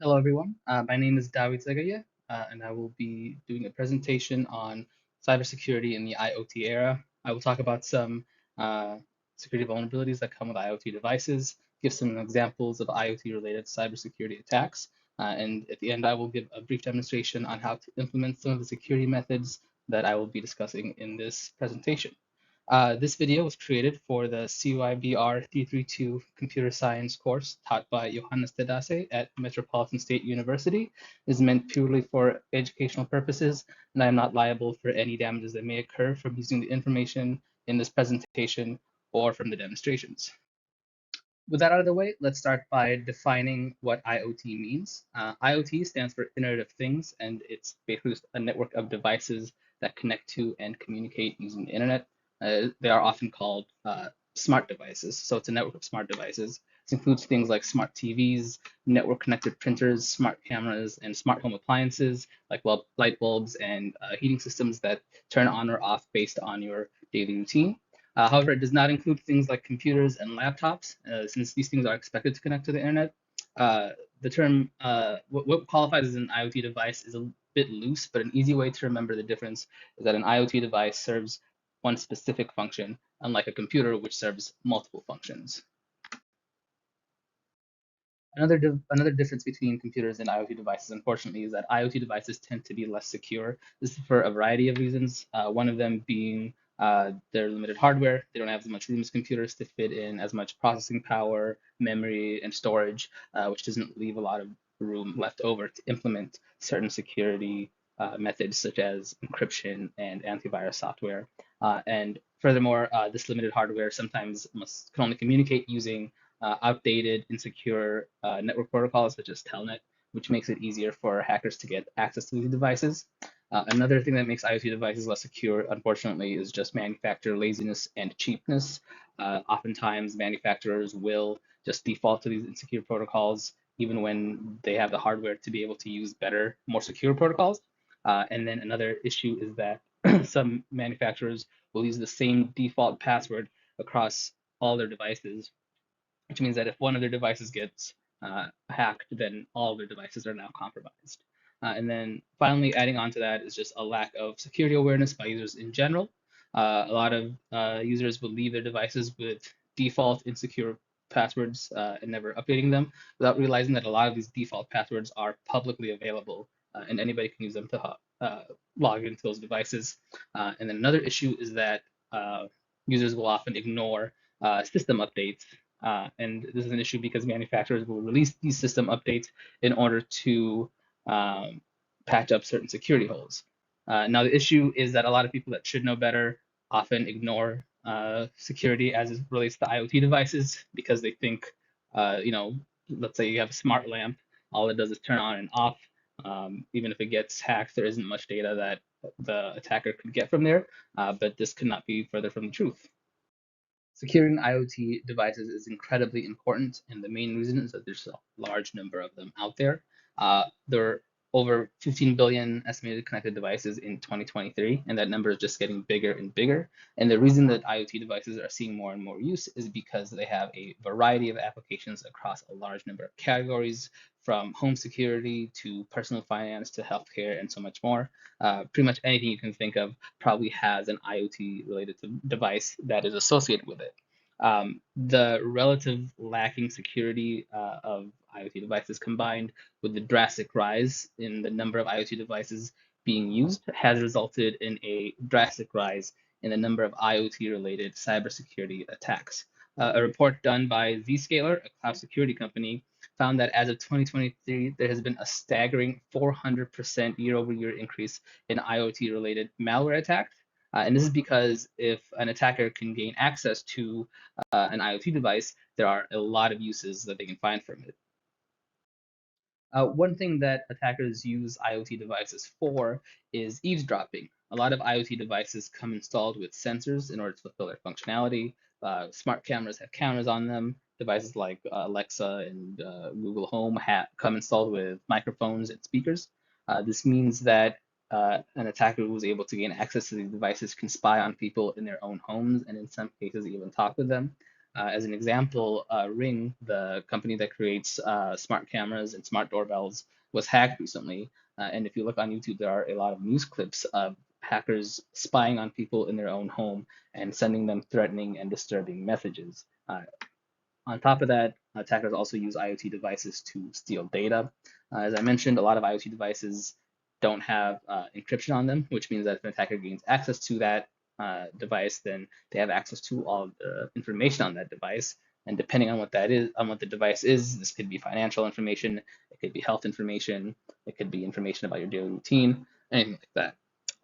Hello, everyone. My name is David Zagaya, and I will be doing a presentation on cybersecurity in the IoT era. I will talk about some uh, security vulnerabilities that come with IoT devices, give some examples of IoT-related cybersecurity attacks, and at the end, I will give a brief demonstration on how to implement some of the security methods that I will be discussing in this presentation. This video was created for the CYBR332 computer science course taught by Yohannes Tadesse at Metropolitan State University. It is meant purely for educational purposes, and I am not liable for any damages that may occur from using the information in this presentation or from the demonstrations. With that out of the way, let's start by defining what IoT means. IoT stands for Internet of Things, and it's basically just a network of devices that connect to and communicate using the internet. They are often called smart devices, so it's a network of smart devices. This includes things like smart TVs, network connected printers, smart cameras, and smart home appliances like light bulbs and heating systems that turn on or off based on your daily routine. However, it does not include things like computers and laptops, since these things are expected to connect to the internet. The term, what qualifies as an IoT device is a bit loose, but an easy way to remember the difference is that an IoT device serves one specific function, unlike a computer, which serves multiple functions. Another difference between computers and IoT devices, unfortunately, is that IoT devices tend to be less secure. This is for a variety of reasons. One of them being their limited hardware. They don't have as much room as computers to fit in as much processing power, memory, and storage, which doesn't leave a lot of room left over to implement certain security methods such as encryption and antivirus software. And furthermore, this limited hardware sometimes can only communicate using outdated, insecure network protocols such as Telnet, which makes it easier for hackers to get access to these devices. Another thing that makes IoT devices less secure, unfortunately, is just manufacturer laziness and cheapness. Oftentimes, manufacturers will just default to these insecure protocols, even when they have the hardware to be able to use better, more secure protocols. And then another issue is that some manufacturers will use the same default password across all their devices, which means that if one of their devices gets hacked, then all of their devices are now compromised. And then finally, adding on to that is just a lack of security awareness by users in general. A lot of users will leave their devices with default insecure passwords and never updating them without realizing that a lot of these default passwords are publicly available and anybody can use them to log into those devices. And then another issue is that users will often ignore system updates, and this is an issue because manufacturers will release these system updates in order to um, patch up certain security holes. Now, the issue is that a lot of people that should know better often ignore security as it relates to IoT devices because they think, let's say you have a smart lamp, all it does is turn on and off. Even if it gets hacked, there isn't much data that the attacker could get from there, but this could not be further from the truth. Securing IoT devices is incredibly important, and the main reason is that there's a large number of them out there. There are over 15 billion estimated connected devices in 2023, and that number is just getting bigger and bigger. And the reason that IoT devices are seeing more and more use is because they have a variety of applications across a large number of categories, from home security to personal finance to healthcare and so much more. Pretty much anything you can think of probably has an IoT related device that is associated with it. The relative lacking security of IoT devices combined with the drastic rise in the number of IoT devices being used has resulted in a drastic rise in the number of IoT related cybersecurity attacks. A report done by Zscaler, a cloud security company, found that as of 2023, there has been a staggering 400% year-over-year increase in IoT-related malware attacks. And this is because if an attacker can gain access to an IoT device, there are a lot of uses that they can find from it. One thing that attackers use IoT devices for is eavesdropping. A lot of IoT devices come installed with sensors in order to fulfill their functionality. Smart cameras have cameras on them. Devices like Alexa and Google Home come installed with microphones and speakers. This means that an attacker who is able to gain access to these devices can spy on people in their own homes and in some cases even talk with them. As an example, Ring, the company that creates smart cameras and smart doorbells, was hacked recently. And if you look on YouTube, there are a lot of news clips of hackers spying on people in their own home and sending them threatening and disturbing messages. On top of that, attackers also use IoT devices to steal data. As I mentioned, a lot of IoT devices don't have encryption on them, which means that if an attacker gains access to that device, then they have access to all of the information on that device. And depending on what that is, on what the device is, this could be financial information, it could be health information, it could be information about your daily routine, anything like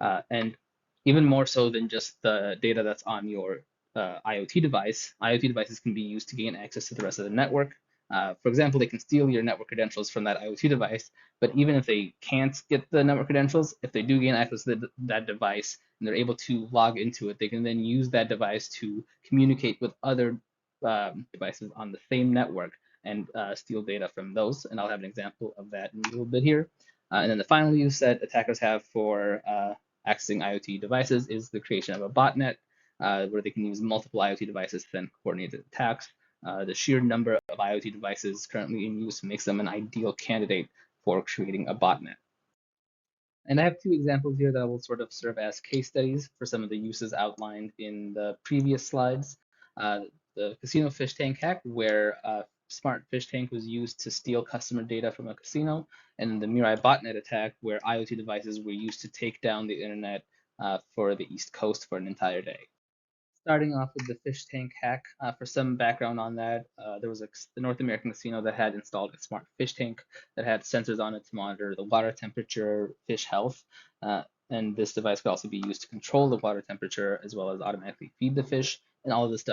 that. And even more so than just the data that's on your IoT device, IoT devices can be used to gain access to the rest of the network. For example, they can steal your network credentials from that IoT device, but even if they can't get the network credentials, if they do gain access to that device and they're able to log into it, they can then use that device to communicate with other devices on the same network and steal data from those. And I'll have an example of that in a little bit here. And then the final use that attackers have for accessing IoT devices is the creation of a botnet where they can use multiple IoT devices to then coordinate the attacks. The sheer number of IoT devices currently in use makes them an ideal candidate for creating a botnet. And I have two examples here that will sort of serve as case studies for some of the uses outlined in the previous slides. The casino fish tank hack, where a smart fish tank was used to steal customer data from a casino, and the Mirai botnet attack, where IoT devices were used to take down the internet for the East Coast for an entire day. Starting off with the fish tank hack, for some background on that, there was a North American casino that had installed a smart fish tank that had sensors on it to monitor the water temperature, fish health, and this device could also be used to control the water temperature as well as automatically feed the fish. And all of this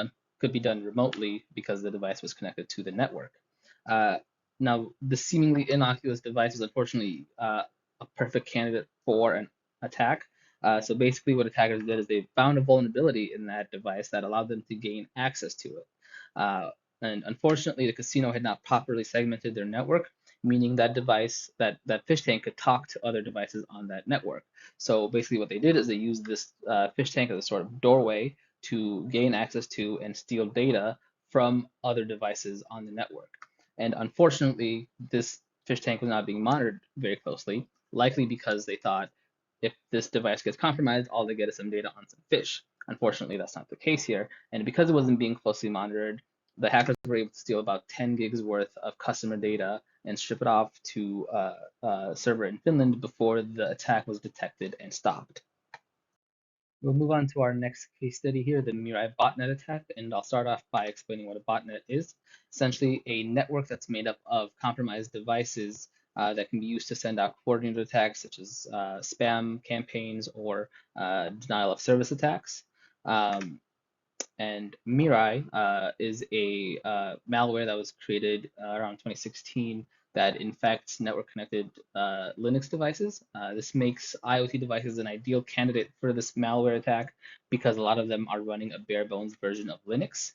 could be done remotely because the device was connected to the network. Uh, Now, the seemingly innocuous device is unfortunately a perfect candidate for an attack. So basically, what attackers did is they found a vulnerability in that device that allowed them to gain access to it. And unfortunately, the casino had not properly segmented their network, meaning that device, that fish tank, could talk to other devices on that network. So basically, what they did is they used this fish tank as a sort of doorway to gain access to and steal data from other devices on the network. And unfortunately, this fish tank was not being monitored very closely, likely because they thought if this device gets compromised, all they get is some data on some fish. Unfortunately, that's not the case here. And because it wasn't being closely monitored, the hackers were able to steal about 10 gigs worth of customer data and ship it off to a server in Finland before the attack was detected and stopped. We'll move on to our next case study here, the Mirai botnet attack, and I'll start off by explaining what a botnet is. Essentially, a network that's made up of compromised devices that can be used to send out coordinated attacks such as spam campaigns or denial of service attacks. And Mirai is a malware that was created around 2016 that infects network-connected Linux devices. This makes IoT devices an ideal candidate for this malware attack because a lot of them are running a bare bones version of Linux.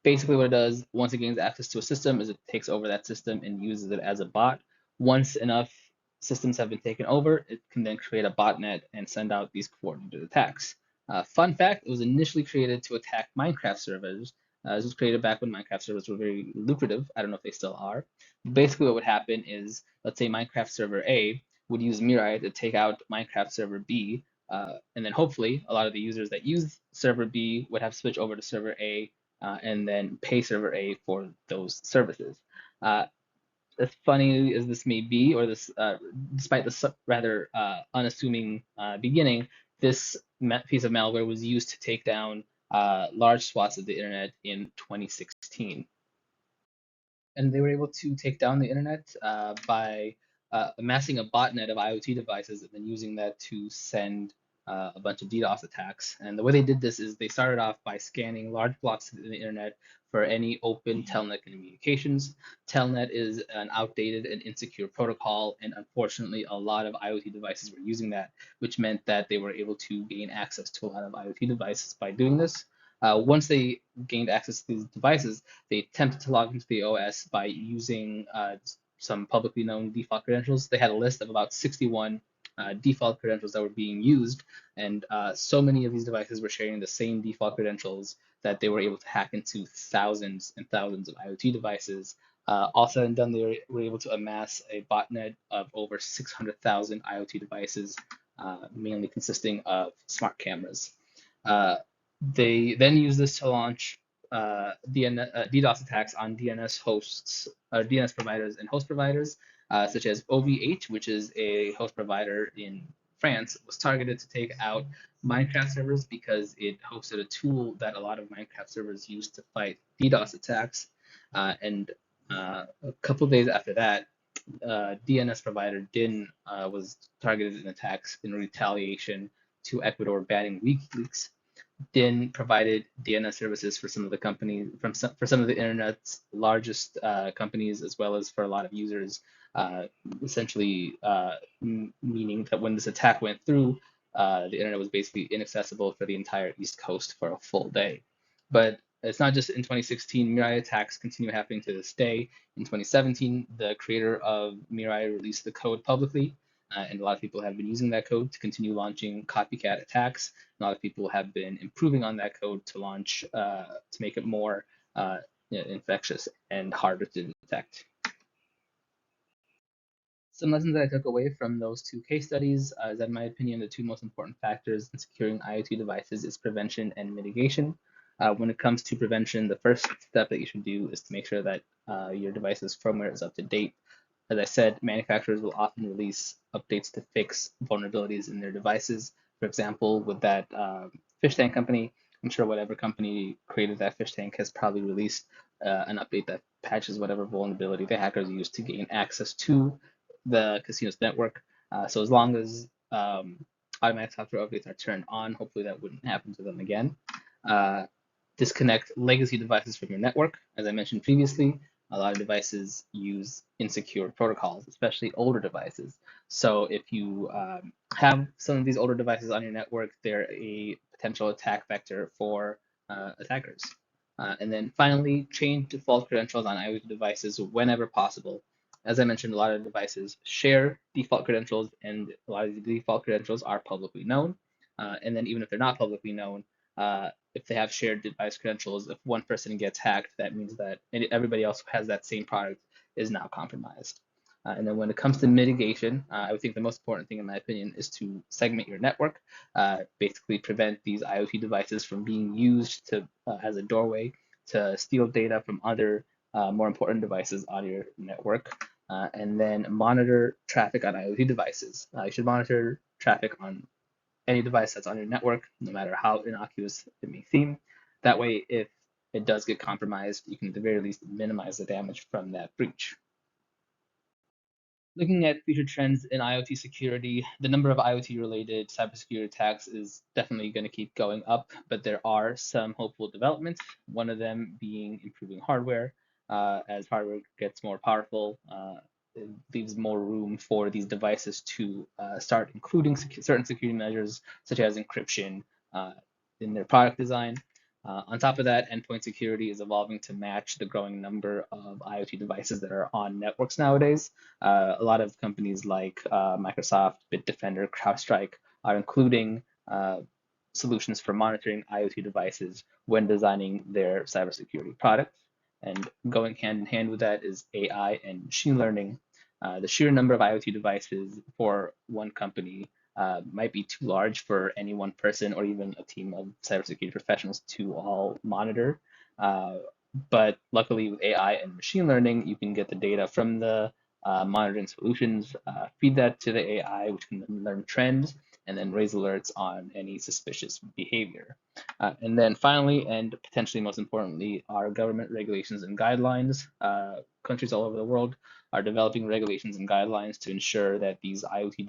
Basically, what it does once it gains access to a system is it takes over that system and uses it as a bot. Once enough systems have been taken over, it can then create a botnet and send out these coordinated attacks. Fun fact, it was initially created to attack Minecraft servers. This was created back when Minecraft servers were very lucrative. I don't know if they still are. Basically, what would happen is, let's say Minecraft server A would use Mirai to take out Minecraft server B, and then hopefully a lot of the users that use server B would have switched over to server A and then pay server A for those services. As funny as this may be, or this, despite the rather unassuming beginning, this piece of malware was used to take down large swaths of the internet in 2016. And they were able to take down the internet by amassing a botnet of IoT devices and then using that to send a bunch of DDoS attacks. And the way they did this is they started off by scanning large blocks of the internet for any open telnet communications. Telnet is an outdated and insecure protocol, and unfortunately, a lot of IoT devices were using that, which meant that they were able to gain access to a lot of IoT devices by doing this. Once they gained access to these devices, they attempted to log into the OS by using some publicly known default credentials. They had a list of about 61 default credentials that were being used, and so many of these devices were sharing the same default credentials that they were able to hack into thousands and thousands of IoT devices. All said and done, they were able to amass a botnet of over 600,000 IoT devices, mainly consisting of smart cameras. Uh, they then used this to launch DDoS attacks on DNS hosts, DNS providers, and host providers, such as OVH, which is a host provider in France, was targeted to take out Minecraft servers because it hosted a tool that a lot of Minecraft servers use to fight DDoS attacks. And a couple of days after that, DNS provider DIN was targeted in attacks in retaliation to Ecuador banning WikiLeaks. DIN provided DNS services for some of the companies, for some of the internet's largest companies, as well as for a lot of users. Essentially, meaning that when this attack went through, the internet was basically inaccessible for the entire East Coast for a full day. But it's not just in 2016. Mirai attacks continue happening to this day. In 2017, the creator of Mirai released the code publicly, and a lot of people have been using that code to continue launching copycat attacks. A lot of people have been improving on that code to launch to make it more infectious and harder to detect. Some lessons that I took away from those two case studies is that, in my opinion, the two most important factors in securing IoT devices is prevention and mitigation. When it comes to prevention, the first step that you should do is to make sure that your device's firmware is up to date. As I said, manufacturers will often release updates to fix vulnerabilities in their devices. For example, with that fish tank company, I'm sure whatever company created that fish tank has probably released an update that patches whatever vulnerability the hackers use to gain access to the casino's network. So as long as automatic software updates are turned on, hopefully that wouldn't happen to them again. Disconnect legacy devices from your network. As I mentioned previously, a lot of devices use insecure protocols, especially older devices. So if you have some of these older devices on your network, they're a potential attack vector for attackers. And then finally, change default credentials on IoT devices whenever possible. As I mentioned, a lot of devices share default credentials, and a lot of the default credentials are publicly known. And then even if they're not publicly known, if they have shared device credentials, if one person gets hacked, that means that everybody else who has that same product is now compromised. And then when it comes to mitigation, I would think the most important thing, in my opinion, is to segment your network, basically prevent these IoT devices from being used to as a doorway to steal data from other more important devices on your network. And then monitor traffic on IoT devices. You should monitor traffic on any device that's on your network, no matter how innocuous it may seem. That way, if it does get compromised, you can at the very least minimize the damage from that breach. Looking at future trends in IoT security, the number of IoT-related cybersecurity attacks is definitely going to keep going up, but there are some hopeful developments. One of them being improving hardware. As hardware gets more powerful, it leaves more room for these devices to start including certain security measures, such as encryption, in their product design. On top of that, endpoint security is evolving to match the growing number of IoT devices that are on networks nowadays. A lot of companies like Microsoft, Bitdefender, CrowdStrike are including solutions for monitoring IoT devices when designing their cybersecurity products. And going hand in hand with that is AI and machine learning. The sheer number of IoT devices for one company might be too large for any one person or even a team of cybersecurity professionals to all monitor. But luckily, with AI and machine learning, you can get the data from the monitoring solutions, feed that to the AI, which can then learn trends and then raise alerts on any suspicious behavior. And then finally, and potentially most importantly, are government regulations and guidelines. Countries all over the world are developing regulations and guidelines to ensure that these IoT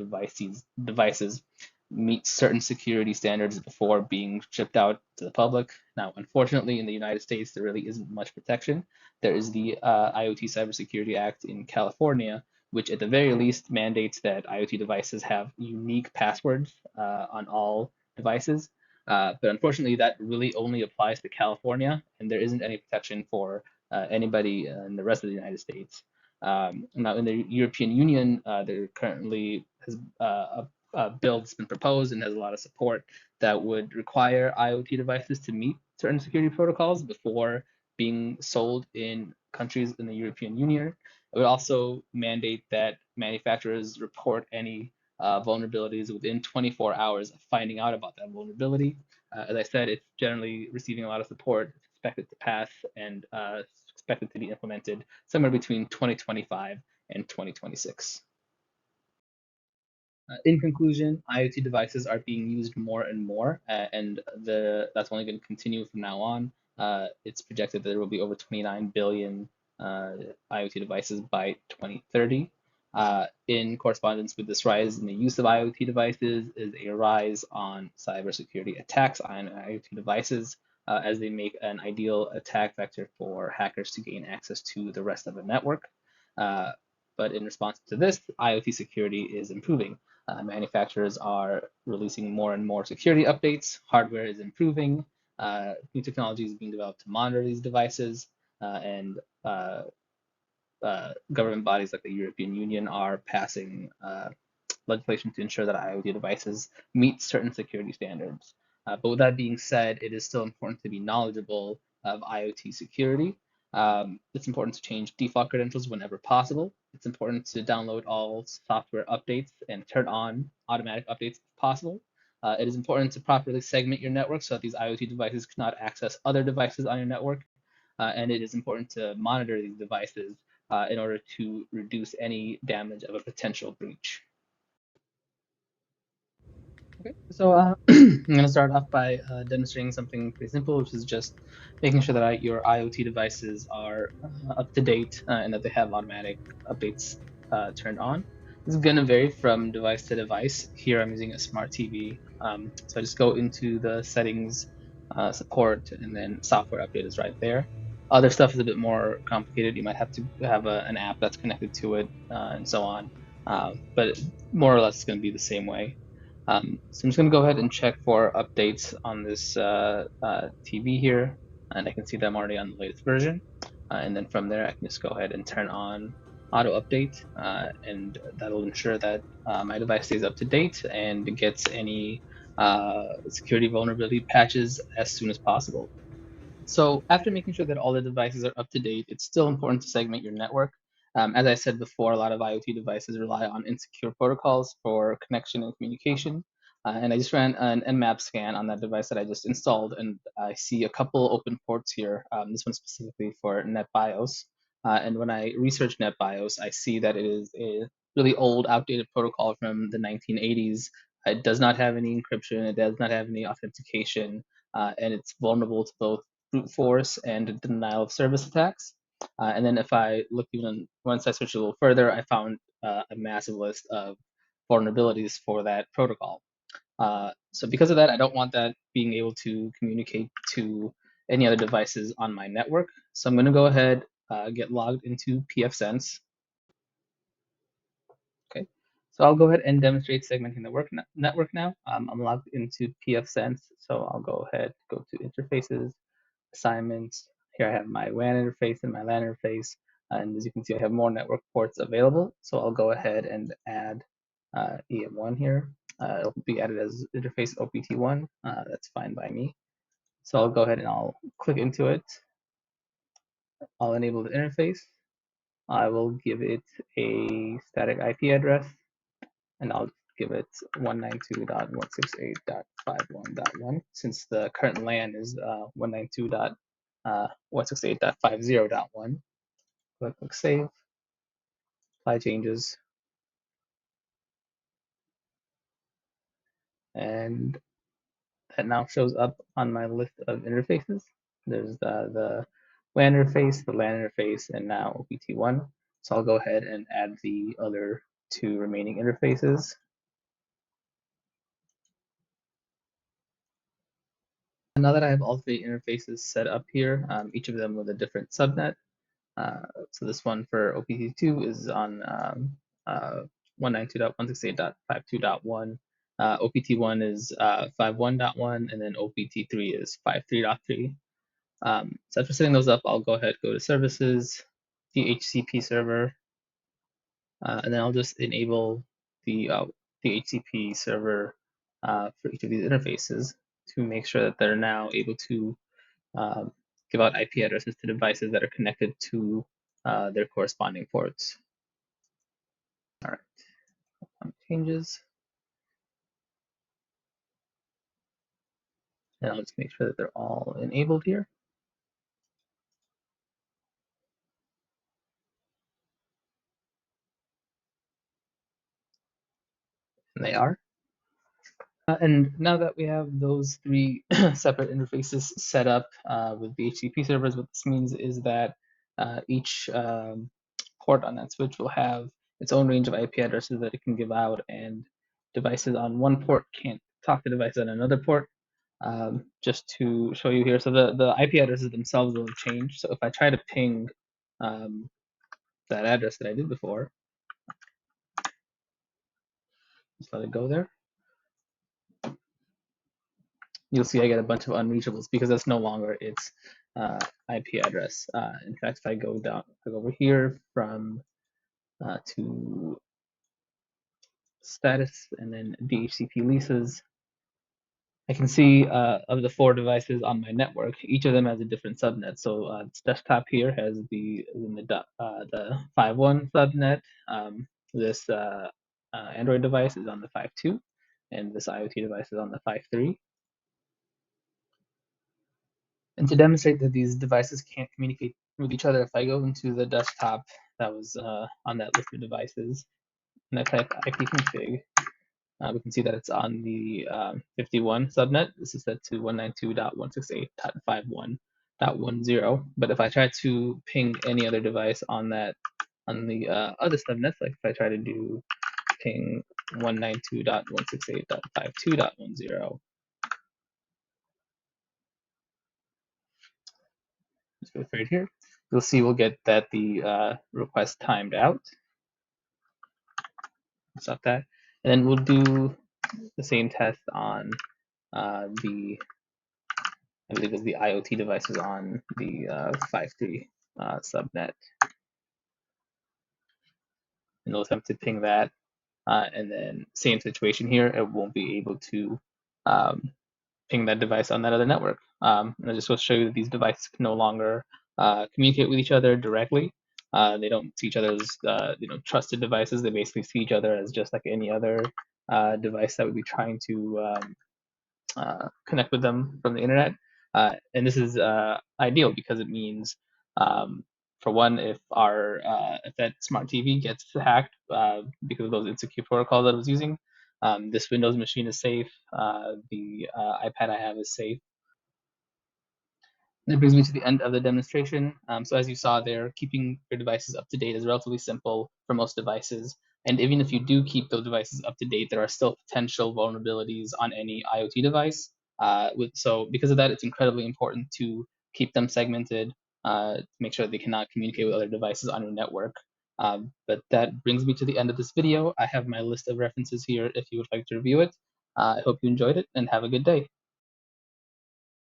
devices meet certain security standards before being shipped out to the public. Now, unfortunately, in the United States, there really isn't much protection. There is the IoT Cybersecurity Act in California, which at the very least mandates that IoT devices have unique passwords on all devices. But unfortunately, that really only applies to California, and there isn't any protection for anybody in the rest of the United States. Now, in the European Union, there currently has build that's been proposed and has a lot of support that would require IoT devices to meet certain security protocols before being sold in countries in the European Union. It would also mandate that manufacturers report any vulnerabilities within 24 hours of finding out about that vulnerability. As I said, it's generally receiving a lot of support. It's expected to pass and expected to be implemented somewhere between 2025 and 2026. In conclusion, IoT devices are being used more and more, and that's only going to continue from now on. It's projected that there will be over 29 billion IoT devices by 2030. In correspondence with this rise in the use of IoT devices is a rise on cybersecurity attacks on IoT devices, as they make an ideal attack vector for hackers to gain access to the rest of the network. But in response to this, IoT security is improving. Manufacturers are releasing more and more security updates. Hardware is improving. New technology is being developed to monitor these devices, and government bodies like the European Union are passing legislation to ensure that IoT devices meet certain security standards. But with that being said, it is still important to be knowledgeable of IoT security. It's important to change default credentials whenever possible. It's important to download all software updates and turn on automatic updates if possible. It is important to properly segment your network so that these IoT devices cannot access other devices on your network. And it is important to monitor these devices in order to reduce any damage of a potential breach. Okay, so I'm going to start off by demonstrating something pretty simple, which is just making sure that your IoT devices are up to date and that they have automatic updates turned on. This is going to vary from device to device. Here I'm using a smart TV. So I just go into the settings, support, and then software update is right there. Other stuff is a bit more complicated. You might have to have an app that's connected to it and so on. But more or less it's going to be the same way. So I'm just going to go ahead and check for updates on this TV here, and I can see that I'm already on the latest version. And then from there, I can just go ahead and turn on auto update, and that'll ensure that my device stays up to date and gets any security vulnerability patches as soon as possible. So after making sure that all the devices are up to date, it's still important to segment your network. As I said before, a lot of IoT devices rely on insecure protocols for connection and communication. And I just ran an Nmap scan on that device that I just installed, and I see a couple open ports here. This one specifically for NetBIOS. And when I research NetBIOS, I see that it is a really old, outdated protocol from the 1980s. It does not have any encryption. It does not have any authentication, and it's vulnerable to both brute force and denial of service attacks. And then if I look even once I search a little further, I found a massive list of vulnerabilities for that protocol. So because of that, I don't want that being able to communicate to any other devices on my network. So I'm going to go ahead, get logged into pfSense. Okay, so I'll go ahead and demonstrate segmenting the network now. I'm logged into pfSense, so I'll go ahead, go to interfaces, assignments. Here I have my WAN interface and my LAN interface. And as you can see, I have more network ports available. So I'll go ahead and add EM1 here. It'll be added as interface OPT1. That's fine by me. So I'll go ahead and I'll click into it. I'll enable the interface. I will give it a static IP address, and I'll give it 192.168.51.1 since the current LAN is 192.168.50.1. Click save, apply changes, and that now shows up on my list of interfaces. There's the WAN interface, the LAN interface, and now OPT1. So I'll go ahead and add the other two remaining interfaces. Now that I have all three interfaces set up here, each of them with a different subnet. So this one for OPT2 is on 192.168.52.1. OPT1 is 51.1, and then OPT3 is 53.3. So after setting those up, I'll go ahead, go to services, DHCP server, and then I'll just enable the DHCP server for each of these interfaces to make sure that they're now able to give out IP addresses to devices that are connected to their corresponding ports. All right, changes. And I'll just make sure that they're all enabled here. And they are. And now that we have those three separate interfaces set up with DHCP servers, what this means is that each port on that switch will have its own range of IP addresses that it can give out, and devices on one port can't talk to devices on another port. Just to show you here, so the IP addresses themselves will change. So if I try to ping that address that I did before, just let it go there. You'll see I get a bunch of unreachables because that's no longer its IP address. In fact, if I go down, if I go over here from to status and then DHCP leases, I can see of the 4 devices on my network, each of them has a different subnet. So this desktop here has the 5.1 subnet. This Android device is on the 5.2, and this IoT device is on the 5.3. And to demonstrate that these devices can't communicate with each other, if I go into the desktop that was on that list of devices and I type ipconfig, we can see that it's on the 51 subnet. This is set to 192.168.51.10. But if I try to ping any other device on that, on the other subnets, like if I try to do ping 192.168.52.10, just go through it here, you'll see we'll get that the request timed out. Stop that. And then we'll do the same test on I believe it's the IoT devices on the 5.3 subnet. And we'll attempt to ping that. And then same situation here, it won't be able to ping that device on that other network. And I just want to show you that these devices can no longer communicate with each other directly. They don't see each other as trusted devices. They basically see each other as just like any other device that would be trying to connect with them from the internet. And this is ideal because it means, for one, if that smart TV gets hacked because of those insecure protocols that I was using, this Windows machine is safe. The iPad I have is safe. That brings me to the end of the demonstration. So as you saw there, keeping your devices up to date is relatively simple for most devices. And even if you do keep those devices up to date, there are still potential vulnerabilities on any IoT device. So because of that, it's incredibly important to keep them segmented, to make sure that they cannot communicate with other devices on your network. But that brings me to the end of this video. I have my list of references here if you would like to review it. I hope you enjoyed it and have a good day.